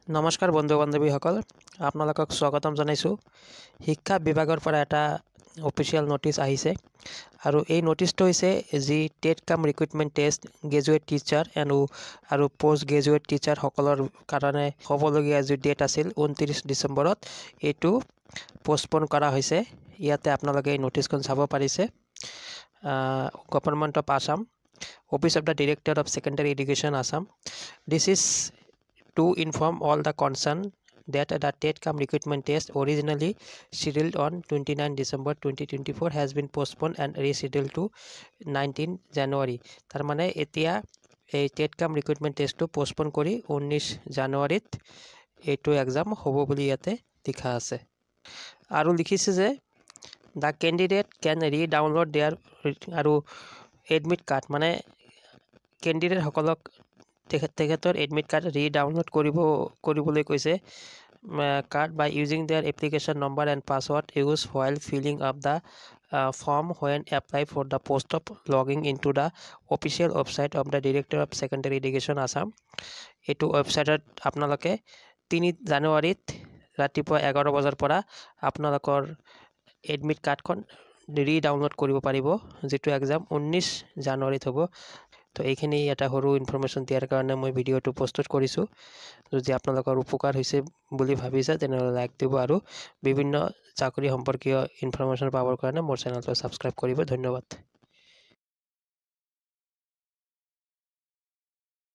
নমস্কাৰ বন্ধু বান্ধৱীসকল, আপোনালোকক স্বাগতম জনাইছোঁ। শিক্ষা বিভাগৰ পৰা এটা অফিচিয়েল নোটিছ আহিছে আৰু এই নোটিছটো হৈছে যি টেট কাম ৰিক্ৰুটমেণ্ট টেষ্ট গ্ৰেজুৱেট টিচাৰ আৰু পোষ্ট গ্ৰেজুৱেট টিচাৰসকলৰ কাৰণে হ'বলগীয়া যি ডেট আছিল 29 ডিচেম্বৰত, এইটো পষ্টপন কৰা হৈছে। ইয়াতে আপোনালোকে এই নোটিছখন চাব পাৰিছে। Government of Assam, office of the director of secondary education Assam, this is to inform all the concerned that the TET-CAM recruitment test originally scheduled on 29 December 2024 has been postponed and rescheduled to 19 January. তাৰ মানে এতিয়া এই TET-CAM recruitment টেষ্টটো postpone কৰি 19 জানুৱাৰীত এইটো exam হ'ব বুলি ইয়াতে লিখা আছে। আৰু লিখিছে যে the candidate can re-download their আৰু এডমিট কাৰ্ড, মানে কেণ্ডিডেটসকলক তেখেতৰ এডমিট কাৰ্ড ৰি-ডাউনলোড কৰিবলৈ কৈছে। Card by using their application number and password use while filling up the form when apply for the post of logging in to the official website of the director of secondary education Assam. এইটো ৱেবছাইটত আপোনালোকে 3 জানুৱাৰীত ৰাতিপুৱা 11 বজাৰ পৰা আপোনালোকৰ admit কাৰ্ডখন ৰি-ডাউনলোড কৰিব পাৰিব, যিটো এক্সাম 19 জানুৱাৰীত হ'ব। তো এইখিনি এটা সৰু ইনফৰমেশ্যন দিয়াৰ কাৰণে মই ভিডিঅ'টো প্ৰস্তুত কৰিছোঁ। যদি আপোনালোকৰ উপকাৰ হৈছে বুলি ভাবিছে তেনেহ'লে লাইক দিব আৰু বিভিন্ন চাকৰি সম্পৰ্কীয় ইনফৰমেশ্যন পাবৰ কাৰণে মোৰ চেনেলটো ছাবস্ক্ৰাইব কৰিব। ধন্যবাদ।